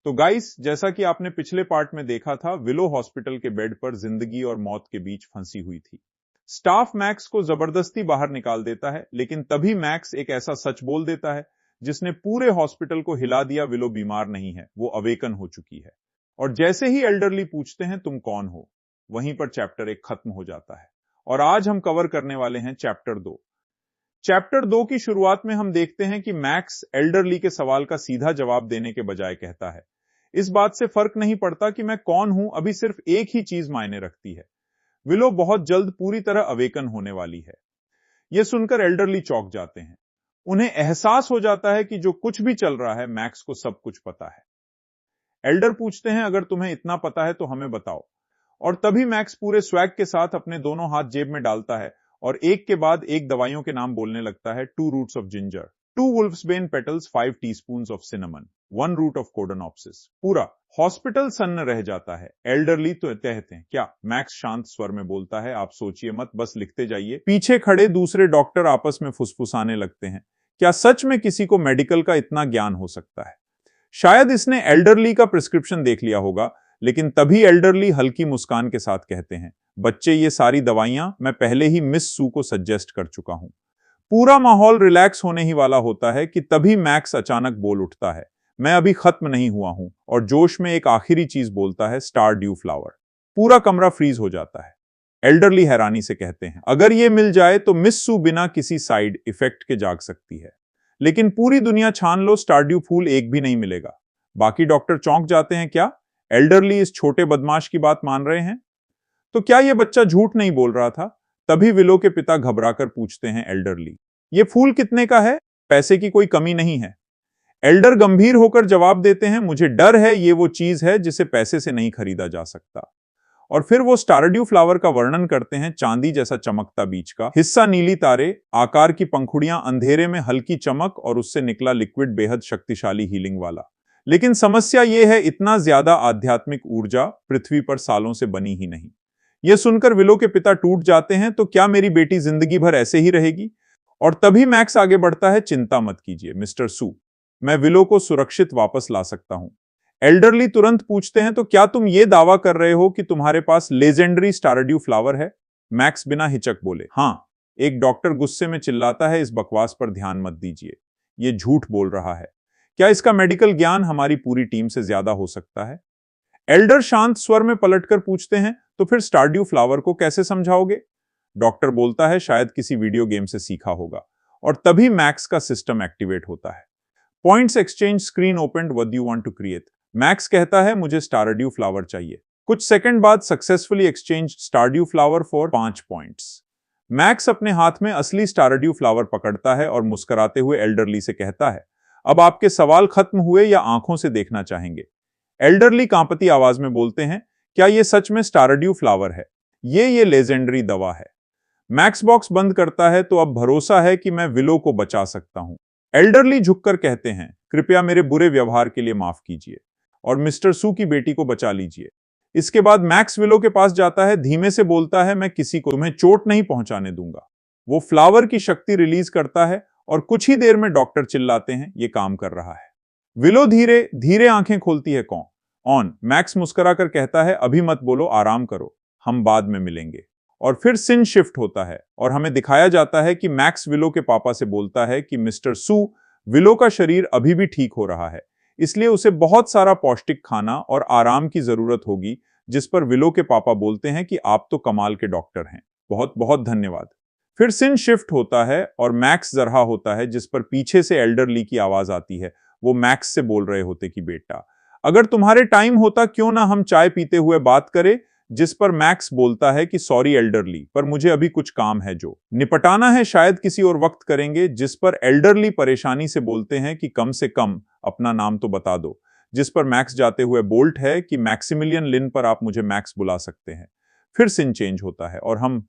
तो गाइस, जैसा कि आपने पिछले पार्ट में देखा था, विलो हॉस्पिटल के बेड पर जिंदगी और मौत के बीच फंसी हुई थी। स्टाफ मैक्स को जबरदस्ती बाहर निकाल देता है, लेकिन तभी मैक्स एक ऐसा सच बोल देता है जिसने पूरे हॉस्पिटल को हिला दिया। विलो बीमार नहीं है, वो अवेकन हो चुकी है। और जैसे ही एल्डरली पूछते हैं तुम कौन हो, वहीं पर चैप्टर 1 खत्म हो जाता है। और आज हम कवर करने वाले हैं चैप्टर 2। चैप्टर 2 की शुरुआत में हम देखते हैं कि मैक्स एल्डरली के सवाल का सीधा जवाब देने के बजाय कहता है, इस बात से फर्क नहीं पड़ता कि मैं कौन हूं, अभी सिर्फ एक ही चीज मायने रखती है। विलो बहुत जल्द पूरी तरह अवेकन होने वाली है। यह सुनकर एल्डरली चौंक जाते हैं। उन्हें एहसास हो जाता है कि जो कुछ भी चल रहा है, मैक्स को सब कुछ पता है। एल्डर पूछते हैं, अगर तुम्हें इतना पता है तो हमें बताओ। और तभी मैक्स पूरे स्वैग के साथ अपने दोनों हाथ जेब में डालता है और एक के बाद एक दवाइयों के नाम बोलने लगता है। 2 roots of ginger, 2 wolfsbane petals, 5 teaspoons of cinnamon, 1 root of codonopsis. पूरा हॉस्पिटल सन्न रह जाता है। एल्डरली तो कहते हैं क्या? मैक्स शांत स्वर में बोलता है, आप सोचिए मत, बस लिखते जाइए। पीछे खड़े दूसरे डॉक्टर आपस में फुसफुसाने लगते हैं, क्या सच में किसी को मेडिकल का इतना ज्ञान हो सकता है? शायद इसने एल्डरली का प्रिस्क्रिप्शन देख लिया होगा, लेकिन तभी एल्डरली हल्की मुस्कान के साथ कहते हैं, बच्चे ये सारी दवाइयां मैं पहले ही मिस सू को सजेस्ट कर चुका हूं। पूरा माहौल रिलैक्स होने ही वाला होता है कि तभी मैक्स अचानक बोल उठता है, मैं अभी खत्म नहीं हुआ हूं, और जोश में एक आखिरी चीज बोलता है, स्टार ड्यू फ्लावर। पूरा कमरा फ्रीज हो जाता है। एल्डरली हैरानी से कहते हैं, अगर ये मिल जाए तो मिस सू बिना किसी साइड इफेक्ट के जाग सकती है, लेकिन पूरी दुनिया छान लो, स्टार ड्यू फूल एक भी नहीं मिलेगा। बाकी डॉक्टर चौंक जाते हैं, क्या एल्डरली इस छोटे बदमाश की बात मान रहे हैं? तो क्या यह बच्चा झूठ नहीं बोल रहा था? तभी विलो के पिता घबराकर पूछते हैं, एल्डरली ये फूल कितने का है? पैसे की कोई कमी नहीं है। एल्डर गंभीर होकर जवाब देते हैं, मुझे डर है ये वो चीज है जिसे पैसे से नहीं खरीदा जा सकता। और फिर वो स्टारड्यू फ्लावर का वर्णन करते हैं, चांदी जैसा चमकता बीच का हिस्सा, नीली तारे आकार की पंखुड़ियां, अंधेरे में हल्की चमक और उससे निकला लिक्विड बेहद शक्तिशाली हीलिंग वाला। लेकिन समस्या यह है, इतना ज्यादा आध्यात्मिक ऊर्जा पृथ्वी पर सालों से बनी ही नहीं। यह सुनकर विलो के पिता टूट जाते हैं, तो क्या मेरी बेटी जिंदगी भर ऐसे ही रहेगी? और तभी मैक्स आगे बढ़ता है, चिंता मत कीजिए मिस्टर सू, मैं विलो को सुरक्षित वापस ला सकता हूं। एल्डरली तुरंत पूछते हैं, तो क्या तुम ये दावा कर रहे हो कि तुम्हारे पास लेजेंडरी स्टारड्यू फ्लावर है? मैक्स बिना हिचक बोले, हां। एक डॉक्टर गुस्से में चिल्लाता है, इस बकवास पर ध्यान मत दीजिए, यह झूठ बोल रहा है। क्या इसका मेडिकल ज्ञान हमारी पूरी टीम से ज्यादा हो सकता है? एल्डर शांत स्वर में पलटकर पूछते हैं, तो फिर स्टारड्यू फ्लावर को कैसे समझाओगे? डॉक्टर बोलता है, शायद किसी वीडियो गेम से सीखा होगा। और तभी मैक्स का सिस्टम एक्टिवेट होता है। Points exchange screen opened, what do you want to create? Max कहता है, मुझे स्टारड्यू फ्लावर चाहिए। कुछ सेकंड बाद successfully exchange stardew flower for 5 points. Max अपने हाथ में असली स्टारड्यू फ्लावर पकड़ता है और मुस्कुराते हुए एल्डरली से कहता है, अब आपके सवाल खत्म हुए या आंखों से देखना चाहेंगे? एल्डरली कांपती आवाज में बोलते हैं, क्या यह सच में स्टारड्यू फ्लावर है? ये लेजेंडरी दवा है। मैक्स बॉक्स बंद करता है, तो अब भरोसा है कि मैं विलो को बचा सकता हूं। एल्डरली झुककर कहते हैं, कृपया मेरे बुरे व्यवहार के लिए माफ कीजिए और मिस्टर सू की बेटी को बचा लीजिए। इसके बाद मैक्स विलो के पास जाता है, धीमे से बोलता है, मैं किसी को तुम्हें चोट नहीं पहुंचाने दूंगा। वो फ्लावर की शक्ति रिलीज करता है और कुछ ही देर में डॉक्टर चिल्लाते हैं, ये काम कर रहा है। विलो धीरे धीरे आंखें खोलती है, कौन? ऑन। मैक्स मुस्कुराकर कहता है, अभी मत बोलो, आराम करो, हम बाद में मिलेंगे। और फिर सीन शिफ्ट होता है और हमें दिखाया जाता है कि मैक्स विलो के पापा से बोलता है कि मिस्टर सू, विलो का शरीर अभी भी ठीक हो रहा है, इसलिए उसे बहुत सारा पौष्टिक खाना और आराम की जरूरत होगी। जिस पर विलो के पापा बोलते हैं कि आप तो कमाल के डॉक्टर हैं, बहुत बहुत धन्यवाद। फिर सीन शिफ्ट होता है और मैक्स जरहा होता है, जिस पर पीछे से एल्डरली की आवाज आती है। वो मैक्स से बोल रहे होते कि बेटा, अगर तुम्हारे टाइम होता क्यों ना हम चाय पीते हुए बात करें? जिस पर मैक्स बोलता है कि सॉरी एल्डरली, पर मुझे अभी कुछ काम है जो निपटाना है, शायद किसी और वक्त करेंगे। जिस पर एल्डरली परेशानी से बोलते हैं कि कम से कम अपना नाम तो बता दो। जिस पर मैक्स जाते हुए बोल्ट है कि मैक्सिमिलियन लिन, पर आप मुझे मैक्स बुला सकते हैं। फिर सीन चेंज होता है और हम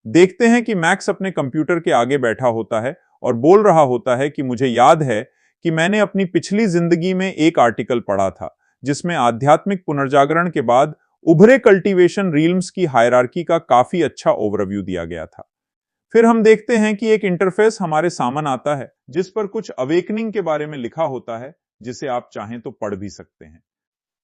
देखते हैं कि मैक्स अपने कंप्यूटर के आगे बैठा होता है और बोल रहा होता है कि मुझे याद है कि मैंने अपनी पिछली जिंदगी में एक आर्टिकल पढ़ा था जिसमें आध्यात्मिक पुनर्जागरण के बाद उभरे कल्टीवेशन रील्म्स की हायरार्की का काफी अच्छा ओवरव्यू दिया गया था। फिर हम देखते हैं कि एक इंटरफेस हमारे सामने आता है जिस पर कुछ अवेकनिंग के बारे में लिखा होता है, जिसे आप चाहें तो पढ़ भी सकते हैं।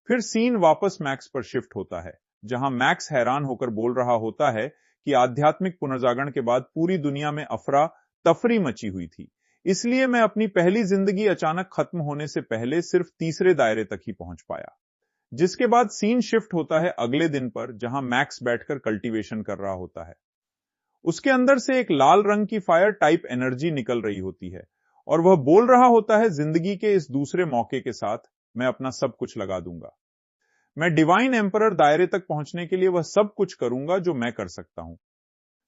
फिर सीन वापस मैक्स पर शिफ्ट होता है, जहां मैक्स हैरान होकर बोल रहा होता है कि आध्यात्मिक पुनर्जागरण के बाद पूरी दुनिया में अफरा तफरी मची हुई थी, इसलिए मैं अपनी पहली जिंदगी अचानक खत्म होने से पहले सिर्फ तीसरे दायरे तक ही पहुंच पाया। जिसके बाद सीन शिफ्ट होता है अगले दिन पर, जहां मैक्स बैठकर कल्टीवेशन कर रहा होता है। उसके अंदर से एक लाल रंग की फायर टाइप एनर्जी निकल रही होती है और वह बोल रहा होता है, जिंदगी के इस दूसरे मौके के साथ मैं अपना सब कुछ लगा दूंगा। मैं डिवाइन एम्परर दायरे तक पहुंचने के लिए वह सब कुछ करूंगा जो मैं कर सकता हूं।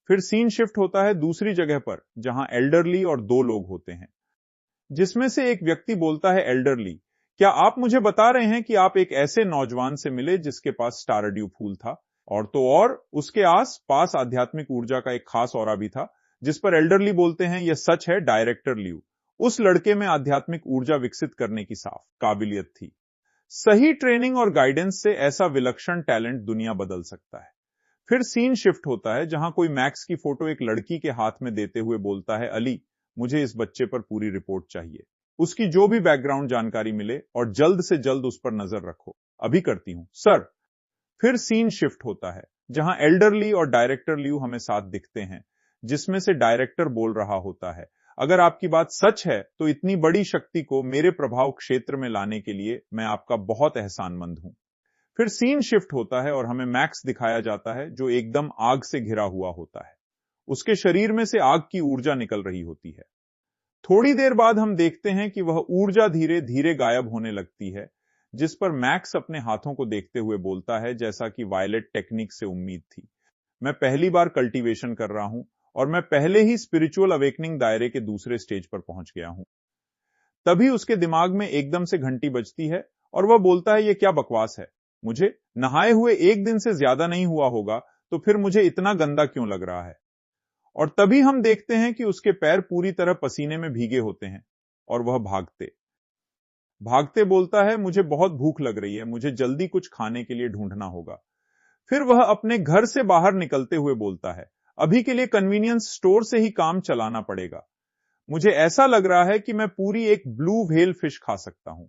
फिर सीन शिफ्ट होता है दूसरी जगह पर, जहां एल्डरली और दो लोग होते हैं, जिसमें से एक व्यक्ति बोलता है, एल्डरली, क्या आप मुझे बता रहे हैं कि आप एक ऐसे नौजवान से मिले जिसके पास स्टारड्यू फूल था, और तो और उसके आस पास आध्यात्मिक ऊर्जा का एक खास औरा भी था। जिस पर एल्डरली बोलते हैं, यह सच है डायरेक्टर लियू, उस लड़के में आध्यात्मिक ऊर्जा विकसित करने की साफ काबिलियत थी। सही ट्रेनिंग और गाइडेंस से ऐसा विलक्षण टैलेंट दुनिया बदल सकता है। फिर सीन शिफ्ट होता है, जहां कोई मैक्स की फोटो एक लड़की के हाथ में देते हुए बोलता है, अली, मुझे इस बच्चे पर पूरी रिपोर्ट चाहिए, उसकी जो भी बैकग्राउंड जानकारी मिले और जल्द से जल्द उस पर नजर रखो, अभी करती हूं सर। फिर सीन शिफ्ट होता है, जहां एल्डरली और डायरेक्टर लियू हमें साथ दिखते हैं, जिसमें से डायरेक्टर बोल रहा होता है, अगर आपकी बात सच है तो इतनी बड़ी शक्ति को मेरे प्रभाव क्षेत्र में लाने के लिए मैं आपका बहुत एहसानमंद हूं। फिर सीन शिफ्ट होता है और हमें मैक्स दिखाया जाता है, जो एकदम आग से घिरा हुआ होता है। उसके शरीर में से आग की ऊर्जा निकल रही होती है। थोड़ी देर बाद हम देखते हैं कि वह ऊर्जा धीरे धीरे गायब होने लगती है, जिस पर मैक्स अपने हाथों को देखते हुए बोलता है, जैसा कि वायलेट टेक्निक से उम्मीद थी, मैं पहली बार कल्टीवेशन कर रहा हूं और मैं पहले ही स्पिरिचुअल अवेकनिंग दायरे के दूसरे स्टेज पर पहुंच गया हूं। तभी उसके दिमाग में एकदम से घंटी बजती है और वह बोलता है, यह क्या बकवास है, मुझे नहाए हुए एक दिन से ज्यादा नहीं हुआ होगा, तो फिर मुझे इतना गंदा क्यों लग रहा है। और तभी हम देखते हैं कि उसके पैर पूरी तरह पसीने में भीगे होते हैं और वह भागते भागते बोलता है, मुझे बहुत भूख लग रही है, मुझे जल्दी कुछ खाने के लिए ढूंढना होगा। फिर वह अपने घर से बाहर निकलते हुए बोलता है, अभी के लिए कन्वीनियंस स्टोर से ही काम चलाना पड़ेगा, मुझे ऐसा लग रहा है कि मैं पूरी एक ब्लू व्हेल फिश खा सकता हूं।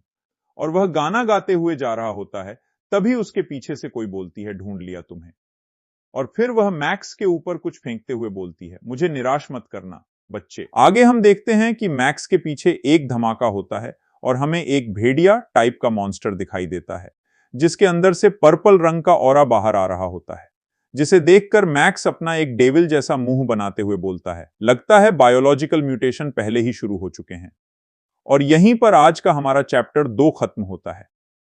और वह गाना गाते हुए जा रहा होता है, तभी उसके पीछे से कोई बोलती है, ढूंढ लिया तुम्हें। और फिर वह मैक्स के ऊपर कुछ फेंकते हुए बोलती है, मुझे निराश मत करना बच्चे। आगे हम देखते हैं कि मैक्स के पीछे एक धमाका होता है और हमें एक भेड़िया टाइप का मॉन्स्टर दिखाई देता है, जिसके अंदर से पर्पल रंग का ऑरा बाहर आ रहा होता है, जिसे देखकर मैक्स अपना एक डेविल जैसा मुंह बनाते हुए बोलता है, लगता है बायोलॉजिकल म्यूटेशन पहले ही शुरू हो चुके हैं। और यहीं पर आज का हमारा चैप्टर 2 खत्म होता है।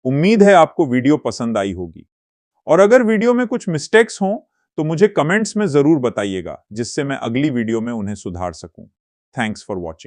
उम्मीद है आपको वीडियो पसंद आई होगी, और अगर वीडियो में कुछ मिस्टेक्स हों तो मुझे कमेंट्स में जरूर बताइएगा, जिससे मैं अगली वीडियो में उन्हें सुधार सकूं। Thanks for watching.